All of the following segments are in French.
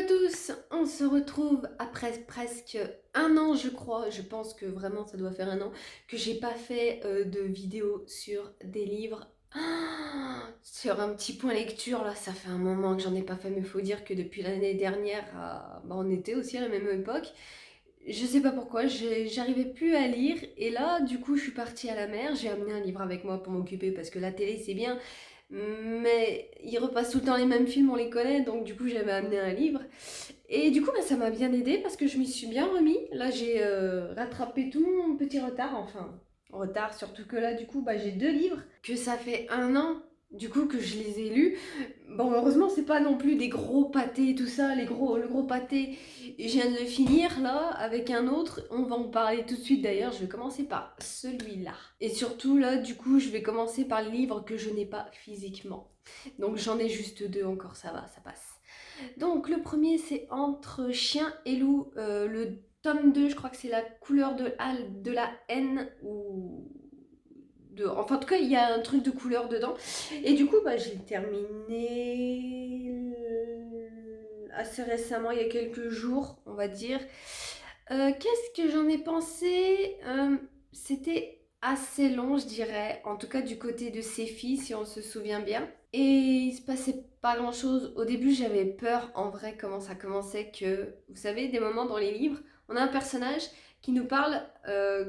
à tous, on se retrouve après presque un an je crois, je pense que vraiment ça doit faire un an que j'ai pas fait de vidéo sur des livres. Sur un petit point lecture là, ça fait un moment que j'en ai pas fait, mais faut dire que depuis l'année dernière, on était aussi à la même époque. Je sais pas pourquoi, j'arrivais plus à lire et là du coup je suis partie à la mer, j'ai amené un livre avec moi pour m'occuper parce que la télé c'est bien, mais ils repassent tout le temps les mêmes films, on les connaît, donc du coup j'avais amené un livre. Et du coup ça m'a bien aidé parce que je m'y suis bien remis. Là j'ai rattrapé tout mon petit retard, enfin retard, surtout que là du coup j'ai deux livres, que ça fait un an du coup que je les ai lus. Bon, heureusement c'est pas non plus des gros pâtés tout ça, le gros pâté je viens de le finir là avec un autre, on va en parler tout de suite d'ailleurs, je vais commencer par celui-là. Et surtout là du coup je vais commencer par le livre que je n'ai pas physiquement. Donc j'en ai juste deux encore, ça va, ça passe. Donc le premier c'est Entre chien et loup, le tome 2 je crois que c'est la couleur de la haine ou... Enfin en tout cas il y a un truc de couleur dedans. Et du coup j'ai terminé assez récemment, il y a quelques jours on va dire. Qu'est-ce que j'en ai pensé? C'était assez long, je dirais, en tout cas du côté de ses filles, si on se souvient bien. Et il se passait pas grand-chose. Au début, j'avais peur, en vrai, comment ça commençait, que, vous savez, des moments dans les livres, on a un personnage qui nous parle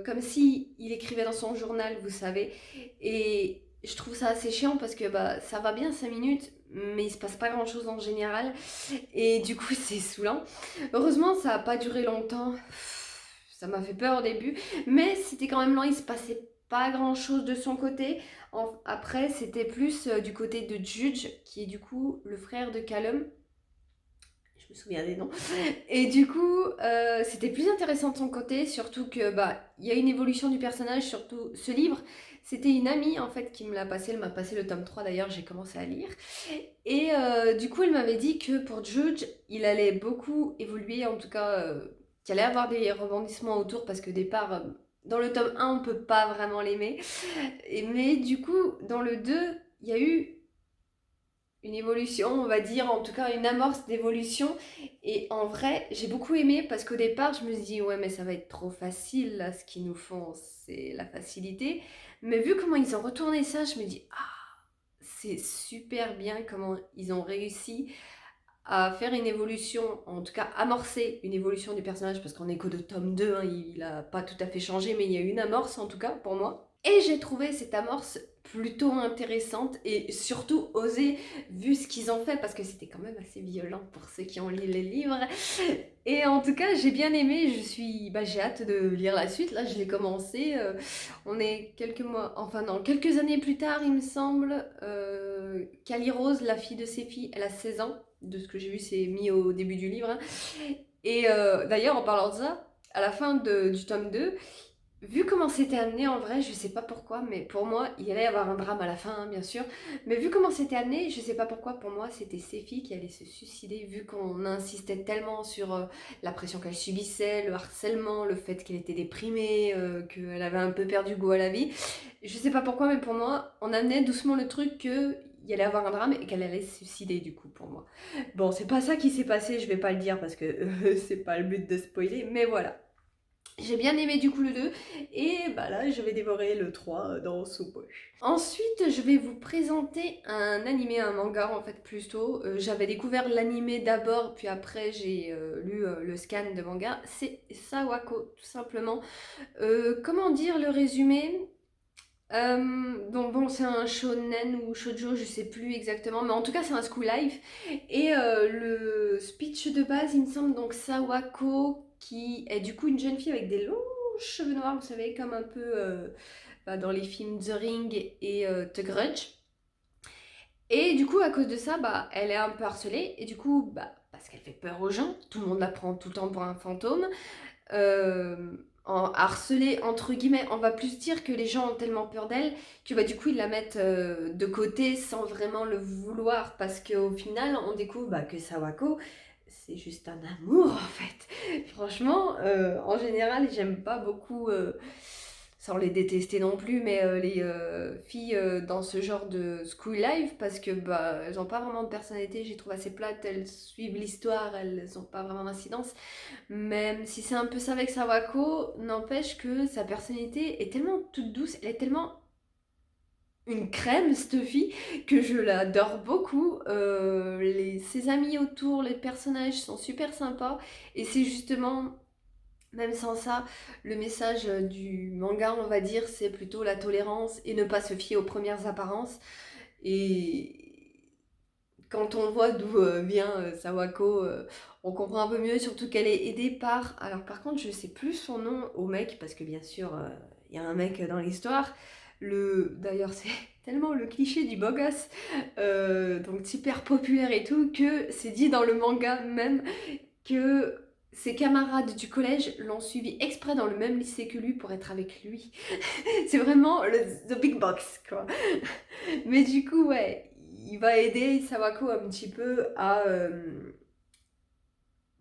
comme si il écrivait dans son journal, vous savez. Et je trouve ça assez chiant parce que ça va bien 5 minutes, mais il se passe pas grand-chose en général. Et du coup, c'est saoulant. Heureusement, ça n'a pas duré longtemps. Ça m'a fait peur au début, mais c'était quand même lent, il se passait pas grand chose de son côté. Après, c'était plus du côté de Judge, qui est du coup le frère de Callum. Je me souviens des noms. Et du coup, c'était plus intéressant de son côté, surtout que il y a une évolution du personnage, surtout ce livre. C'était une amie en fait qui me l'a passé, elle m'a passé le tome 3 d'ailleurs, j'ai commencé à lire. Et du coup, elle m'avait dit que pour Judge, il allait beaucoup évoluer, en tout cas, qu'il allait avoir des rebondissements autour, parce que au départ, dans le tome 1, on peut pas vraiment l'aimer. Mais du coup, dans le 2, il y a eu une évolution, on va dire, en tout cas une amorce d'évolution. Et en vrai, j'ai beaucoup aimé parce qu'au départ, je me suis dit, ouais, mais ça va être trop facile, là, ce qu'ils nous font, c'est la facilité. Mais vu comment ils ont retourné ça, je me dis, ah, c'est super bien comment ils ont réussi à faire une évolution, en tout cas amorcer une évolution du personnage, parce qu'on est qu'au de tome 2, hein, il a pas tout à fait changé, mais il y a eu une amorce en tout cas pour moi. Et j'ai trouvé cette amorce plutôt intéressante et surtout osée vu ce qu'ils ont fait, parce que c'était quand même assez violent pour ceux qui ont lu les livres. Et en tout cas j'ai bien aimé, j'ai hâte de lire la suite. Là je l'ai commencé, on est quelques mois, enfin non, quelques années plus tard il me semble. Cali Rose, la fille de ses filles, elle a 16 ans, de ce que j'ai vu c'est mis au début du livre, hein. Et d'ailleurs en parlant de ça, à la fin du tome 2, vu comment c'était amené, en vrai, je sais pas pourquoi, mais pour moi, il allait y avoir un drame à la fin, hein, bien sûr. Mais vu comment c'était amené, je sais pas pourquoi, pour moi, c'était ces filles qui allaient se suicider, vu qu'on insistait tellement sur la pression qu'elle subissait, le harcèlement, le fait qu'elle était déprimée, qu'elle avait un peu perdu goût à la vie. Je sais pas pourquoi, mais pour moi, on amenait doucement le truc que il allait avoir un drame et qu'elle allait se suicider, du coup, pour moi. Bon, c'est pas ça qui s'est passé, je vais pas le dire parce que c'est pas le but de spoiler, mais voilà. J'ai bien aimé du coup le 2 et là je vais dévorer le 3 dans sous peu. Ensuite je vais vous présenter un animé, un manga en fait plutôt. J'avais découvert l'animé d'abord puis après j'ai lu le scan de manga. C'est Sawako tout simplement. Comment dire le résumé? Donc bon, c'est un shonen ou shoujo, je sais plus exactement, mais en tout cas c'est un school life. Et le speech de base, il me semble, donc Sawako, qui est du coup une jeune fille avec des longs cheveux noirs, vous savez, comme un peu dans les films The Ring et The Grudge. Et du coup, à cause de ça, elle est un peu harcelée, et du coup, parce qu'elle fait peur aux gens, tout le monde la prend tout le temps pour un fantôme. En harcelée entre guillemets, on va plus dire que les gens ont tellement peur d'elle que du coup ils la mettent de côté sans vraiment le vouloir, parce qu'au final on découvre que Sawako c'est juste un amour en fait. Franchement, en général j'aime pas beaucoup sans les détester non plus, mais les filles dans ce genre de school life, parce que bah, elles n'ont pas vraiment de personnalité, je les trouve assez plates, elles suivent l'histoire, elles n'ont pas vraiment d'incidence. Même si c'est un peu ça avec Sawako, n'empêche que sa personnalité est tellement toute douce, elle est tellement une crème, cette fille, que je l'adore beaucoup. Ses amis autour, les personnages sont super sympas, et c'est justement même sans ça, le message du manga, on va dire, c'est plutôt la tolérance et ne pas se fier aux premières apparences. Et quand on voit d'où vient Sawako, on comprend un peu mieux, surtout qu'elle est aidée par... Alors par contre, je sais plus son nom au mec, parce que bien sûr, il y a un mec dans l'histoire. D'ailleurs, c'est tellement le cliché du beau gosse, donc super populaire et tout, que c'est dit dans le manga même que ses camarades du collège l'ont suivi exprès dans le même lycée que lui pour être avec lui. C'est vraiment the big box, quoi. Mais du coup, ouais, il va aider Sawako un petit peu à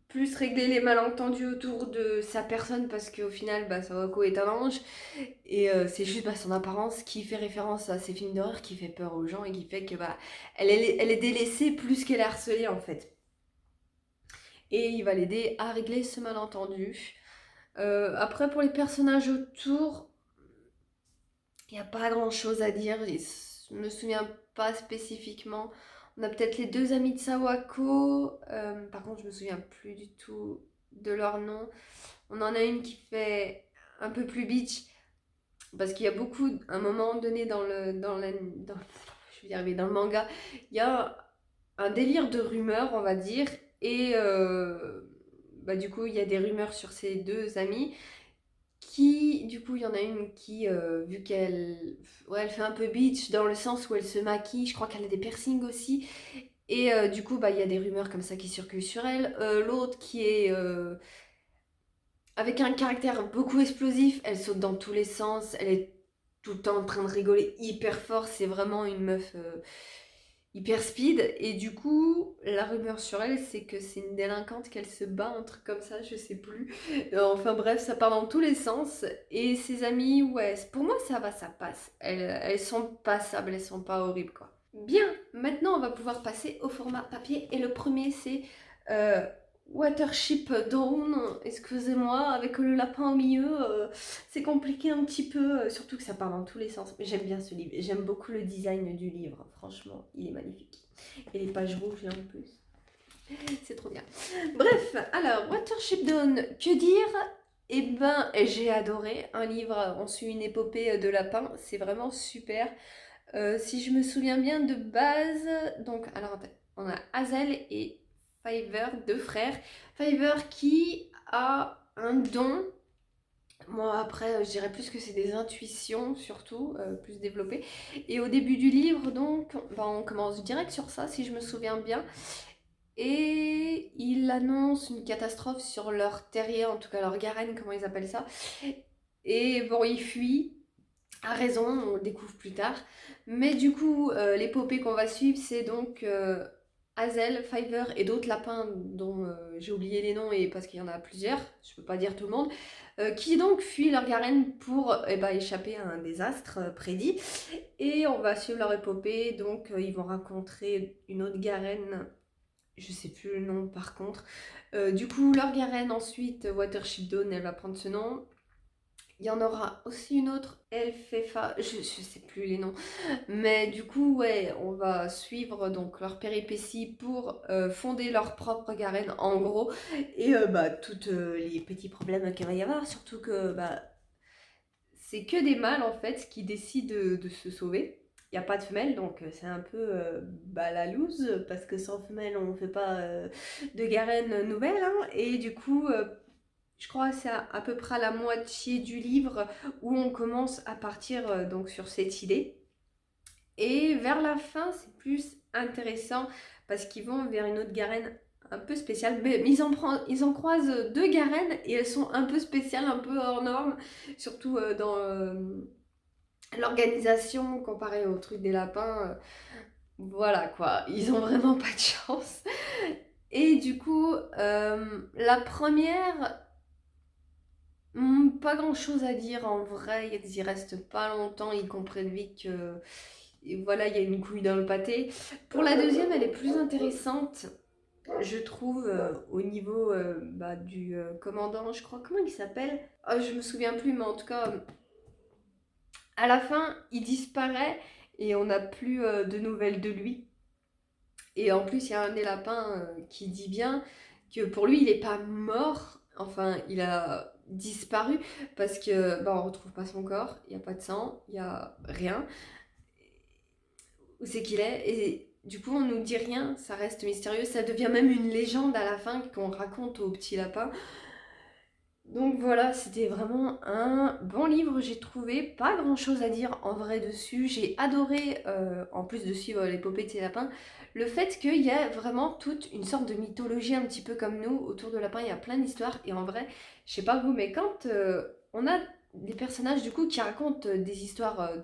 plus régler les malentendus autour de sa personne, parce qu'au final, bah, Sawako est un ange, et c'est juste bah, son apparence qui fait référence à ces films d'horreur qui fait peur aux gens et qui fait que bah, elle est délaissée plus qu'elle est harcelée en fait. Et il va l'aider à régler ce malentendu. Après, pour les personnages autour, il n'y a pas grand chose à dire. Je me souviens pas spécifiquement. On a peut-être les deux amis de Sawako. Par contre, je me souviens plus du tout de leur nom. On en a une qui fait un peu plus bitch. Parce qu'il y a beaucoup, à un moment donné je vais y arriver, dans le manga, il y a un délire de rumeurs, on va dire. Et bah, du coup, il y a des rumeurs sur ces deux amis qui, du coup, il y en a une qui, vu qu'elle ouais, elle fait un peu bitch dans le sens où elle se maquille, je crois qu'elle a des piercings aussi, et du coup, bah, il y a des rumeurs comme ça qui circulent sur elle. L'autre qui est avec un caractère beaucoup explosif, elle saute dans tous les sens, elle est tout le temps en train de rigoler hyper fort, c'est vraiment une meuf hyper speed. Et du coup, la rumeur sur elle, c'est que c'est une délinquante, qu'elle se bat, un truc comme ça, je sais plus. Enfin bref, ça part dans tous les sens. Et ses amis, ouais, pour moi ça va, ça passe. Elles sont passables, elles sont pas horribles quoi. Bien, maintenant on va pouvoir passer au format papier. Et le premier c'est euh, Watership Down, excusez-moi, avec le lapin au milieu, c'est compliqué un petit peu, surtout que ça part dans tous les sens. Mais j'aime bien ce livre, j'aime beaucoup le design du livre, franchement, il est magnifique. Et les pages rouges là en plus, c'est trop bien. Bref, alors, Watership Down, que dire? Eh ben, j'ai adoré, un livre, on suit une épopée de lapin, c'est vraiment super. Si je me souviens bien de base, donc, alors, on a Hazel et Fiver, deux frères. Fiver qui a un don. Moi, après, je dirais plus que c'est des intuitions, surtout, plus développées. Et au début du livre, donc, ben, on commence direct sur ça, si je me souviens bien. Et il annonce une catastrophe sur leur terrier, en tout cas leur garenne, comment ils appellent ça. Et bon, ils fuient. A raison, on le découvre plus tard. Mais du coup, l'épopée qu'on va suivre, c'est donc Hazel, Fiver et d'autres lapins dont j'ai oublié les noms et parce qu'il y en a plusieurs, je peux pas dire tout le monde, qui donc fuient leur garenne pour échapper à un désastre prédit. Et on va suivre leur épopée, donc ils vont rencontrer une autre garenne, je sais plus le nom par contre. Du coup, leur garenne ensuite, Watership Down, elle va prendre ce nom. Il y en aura aussi une autre, Elfefa, je sais plus les noms. Mais du coup, ouais, on va suivre donc leur péripétie pour fonder leur propre garenne en gros. Et bah, tous les petits problèmes qu'il va y avoir, surtout que bah, c'est que des mâles en fait qui décident de se sauver. Il n'y a pas de femelle, donc c'est un peu bah, la loose, parce que sans femelle, on ne fait pas de garenne nouvelle. Hein. Et du coup, je crois que c'est à peu près à la moitié du livre où on commence à partir donc sur cette idée. Et vers la fin, c'est plus intéressant parce qu'ils vont vers une autre garenne un peu spéciale. Mais ils en croisent deux garennes et elles sont un peu spéciales, un peu hors normes, surtout dans l'organisation comparée au truc des lapins. Voilà quoi, ils ont vraiment pas de chance. Et du coup, la première Pas grand-chose à dire en vrai, ils y restent pas longtemps, ils comprennent vite que et voilà, il y a une couille dans le pâté. Pour la deuxième, elle est plus intéressante, je trouve, au niveau du commandant, je crois, comment il s'appelle? Ah, je me souviens plus, mais en tout cas, à la fin, il disparaît et on n'a plus de nouvelles de lui. Et en plus, il y a un des lapins qui dit bien que pour lui, il n'est pas mort. Enfin, il a disparu parce que on retrouve pas son corps, il n'y a pas de sang, il n'y a rien. Où c'est qu'il est? Et du coup, on nous dit rien, ça reste mystérieux. Ça devient même une légende à la fin qu'on raconte au petit lapin. Donc voilà, c'était vraiment un bon livre, j'ai trouvé. Pas grand chose à dire en vrai dessus. J'ai adoré, en plus de suivre l'épopée de ces lapins, le fait qu'il y a vraiment toute une sorte de mythologie un petit peu comme nous. Autour de lapins, il y a plein d'histoires. Et en vrai, je sais pas vous, mais quand on a des personnages du coup qui racontent des histoires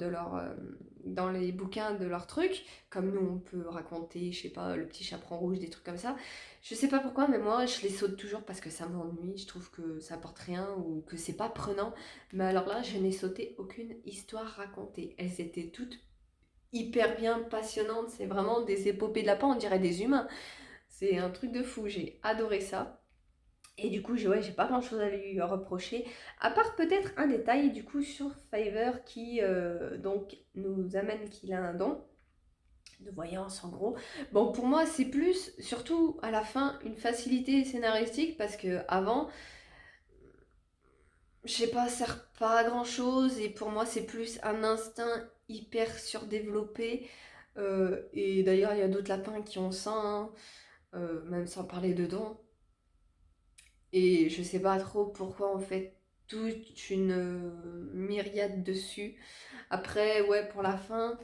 dans les bouquins de leurs trucs, comme nous on peut raconter, je sais pas, le petit chaperon rouge, des trucs comme ça. Je sais pas pourquoi, mais moi je les saute toujours parce que ça m'ennuie. Je trouve que ça apporte rien ou que c'est pas prenant. Mais alors là, je n'ai sauté aucune histoire racontée. Elles étaient toutes hyper bien passionnantes. C'est vraiment des épopées de lapins, on dirait des humains. C'est un truc de fou. J'ai adoré ça. Et du coup, j'ai pas grand chose à lui reprocher, à part peut-être un détail du coup sur Fiverr qui donc nous amène qu'il a un don de voyance en gros. Bon, pour moi, c'est plus, surtout à la fin, une facilité scénaristique parce que avant, je sais pas, ça sert pas à grand chose et pour moi, c'est plus un instinct hyper surdéveloppé. Et d'ailleurs, il y a d'autres lapins qui ont ça, hein, même sans parler de dons. Et je sais pas trop pourquoi on fait toute une myriade dessus. Après, ouais, pour la fin,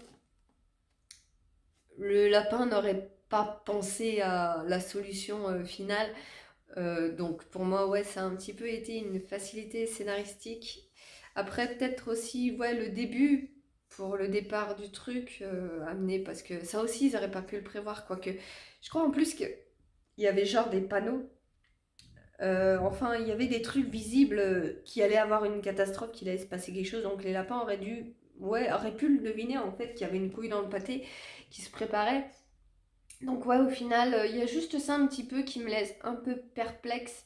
le lapin n'aurait pas pensé à la solution finale. Donc pour moi, ouais, ça a un petit peu été une facilité scénaristique. Après, peut-être aussi, ouais, le début, pour le départ du truc, amené, parce que ça aussi, ils n'auraient pas pu le prévoir, quoique. Je crois en plus qu'il y avait genre des panneaux. Enfin, il y avait des trucs visibles qui allait avoir une catastrophe, qu'il allait se passer quelque chose. Donc les lapins auraient pu le deviner en fait, qu'il y avait une couille dans le pâté qui se préparait. Donc ouais, au final, il y a juste ça un petit peu qui me laisse un peu perplexe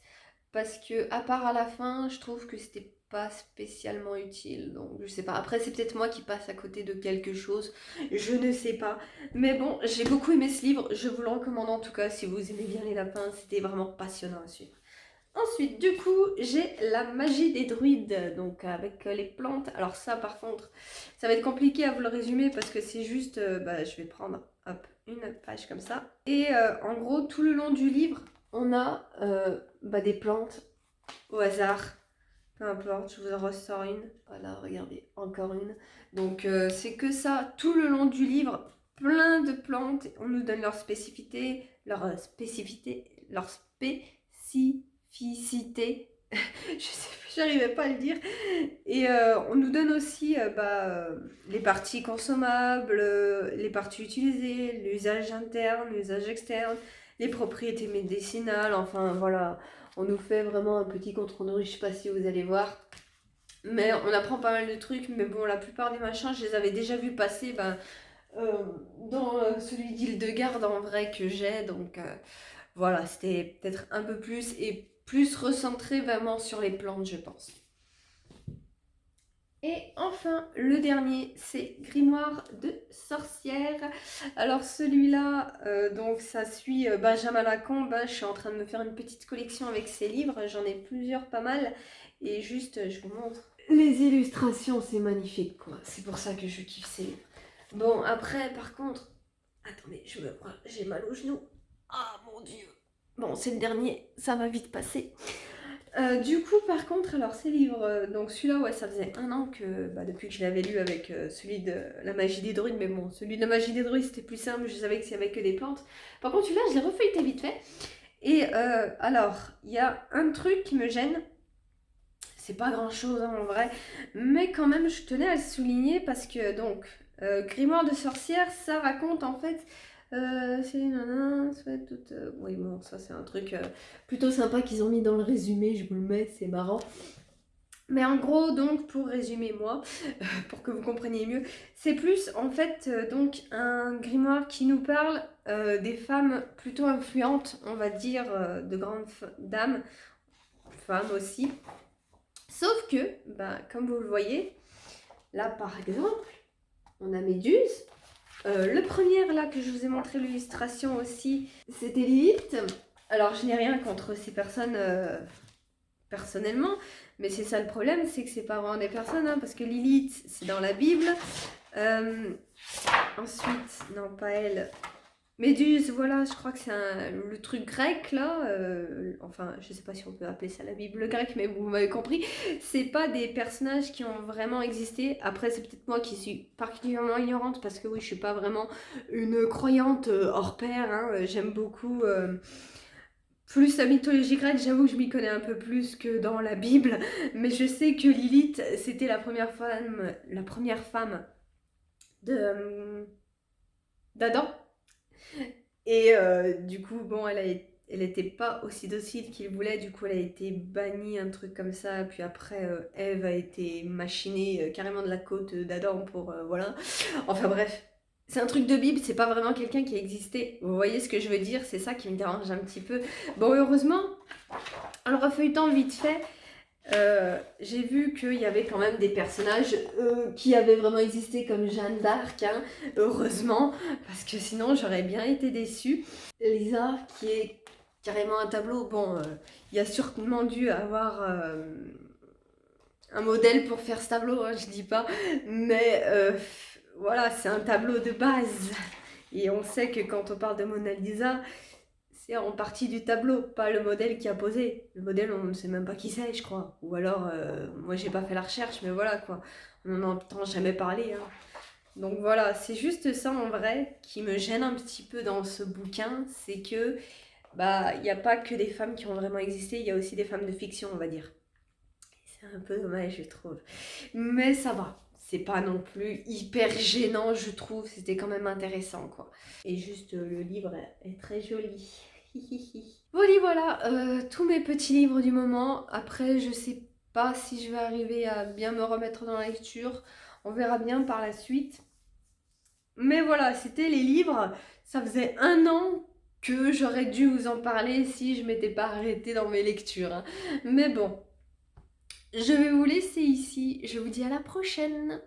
parce que à part à la fin, je trouve que c'était pas spécialement utile. Donc je sais pas. Après, c'est peut-être moi qui passe à côté de quelque chose. Je ne sais pas. Mais bon, j'ai beaucoup aimé ce livre. Je vous le recommande en tout cas si vous aimez bien les lapins. C'était vraiment passionnant à suivre. Ensuite, du coup, j'ai la magie des druides, donc avec les plantes. Alors ça, par contre, ça va être compliqué à vous le résumer parce que c'est juste, je vais prendre, hop, une page comme ça. Et en gros, tout le long du livre, on a des plantes au hasard. Peu importe, je vous en ressors une. Voilà, regardez, encore une. Donc c'est que ça, tout le long du livre, plein de plantes. On nous donne leur spécificité. Je sais plus, j'arrivais pas à le dire. Et on nous donne aussi les parties consommables, les parties utilisées, l'usage interne, l'usage externe, les propriétés médicinales, enfin voilà. On nous fait vraiment un petit compte rendu, je sais pas si vous allez voir. Mais on apprend pas mal de trucs, mais bon, la plupart des machins, je les avais déjà vus passer euh, dans celui d'Île-de-Garde en vrai que j'ai. Donc voilà, c'était peut-être un peu plus et plus recentré vraiment sur les plantes, je pense. Et enfin, le dernier, c'est Grimoire de sorcière. Alors celui-là, donc ça suit Benjamin Lacombe. Je suis en train de me faire une petite collection avec ses livres. J'en ai plusieurs, pas mal. Et juste, je vous montre. Les illustrations, c'est magnifique, quoi. C'est pour ça que je kiffe ces livres. Bon, après, par contre... Attendez, j'ai mal au genou. Ah, mon Dieu. Bon, c'est le dernier, ça va vite passer. Du coup, par contre, alors ces livres, donc celui-là, ouais, ça faisait un an que, depuis que je l'avais lu avec celui de la magie des druides, mais bon, celui de la magie des druides c'était plus simple, je savais que s'il y avait que des plantes. Par contre, celui-là, je l'ai refeuilleté vite fait. Et alors, il y a un truc qui me gêne, c'est pas grand-chose hein, en vrai, mais quand même, je tenais à le souligner parce que, donc, Grimoire de sorcière, ça raconte en fait c'est nana, soit toute. Oui, bon, ça c'est un truc plutôt sympa qu'ils ont mis dans le résumé, je vous le mets, c'est marrant. Mais en gros, donc, pour résumer moi, pour que vous compreniez mieux, c'est plus en fait donc un grimoire qui nous parle des femmes plutôt influentes, on va dire, de grandes dames, femmes aussi. Sauf que, bah, comme vous le voyez, là par exemple, on a Méduse. Le premier là que je vous ai montré l'illustration aussi, c'était Lilith. Alors je n'ai rien contre ces personnes personnellement, mais c'est ça le problème, c'est que c'est pas vraiment des personnes, hein, parce que Lilith, c'est dans la Bible. Euh, ensuite, non pas elle, Méduse, voilà, je crois que c'est le truc grec là, enfin je sais pas si on peut appeler ça la Bible grecque, mais vous m'avez compris, c'est pas des personnages qui ont vraiment existé. Après c'est peut-être moi qui suis particulièrement ignorante, parce que oui je suis pas vraiment une croyante hors pair, hein, j'aime beaucoup plus la mythologie grecque, j'avoue que je m'y connais un peu plus que dans la Bible, mais je sais que Lilith c'était la première femme de d'Adam. Et du coup, bon, elle était pas aussi docile qu'il voulait, du coup, elle a été bannie, un truc comme ça. Puis après, Ève a été machinée carrément de la côte d'Adam pour. Voilà. Enfin bref. C'est un truc de Bible, c'est pas vraiment quelqu'un qui a existé. Vous voyez ce que je veux dire? C'est ça qui me dérange un petit peu. Bon, heureusement, en le refeuilletant vite fait, j'ai vu qu'il y avait quand même des personnages qui avaient vraiment existé comme Jeanne d'Arc, hein, heureusement, parce que sinon j'aurais bien été déçue. Lisa, qui est carrément un tableau, bon, il y a sûrement dû avoir un modèle pour faire ce tableau, hein, je dis pas, mais voilà, c'est un tableau de base. Et on sait que quand on parle de Mona Lisa, c'est en partie du tableau, pas le modèle qui a posé. Le modèle, on ne sait même pas qui c'est, je crois. Ou alors, moi j'ai pas fait la recherche, mais voilà quoi. On n'en entend jamais parler, hein. Donc voilà, c'est juste ça en vrai qui me gêne un petit peu dans ce bouquin, c'est que bah il n'y a pas que des femmes qui ont vraiment existé, il y a aussi des femmes de fiction, on va dire. C'est un peu dommage, je trouve. Mais ça va. C'est pas non plus hyper gênant, je trouve. C'était quand même intéressant, quoi. Et juste, le livre est très joli. Voilà, tous mes petits livres du moment. Après, je sais pas si je vais arriver à bien me remettre dans la lecture. On verra bien par la suite. Mais voilà, c'était les livres. Ça faisait un an que j'aurais dû vous en parler si je m'étais pas arrêtée dans mes lectures, hein. Mais bon, je vais vous laisser ici. Je vous dis à la prochaine.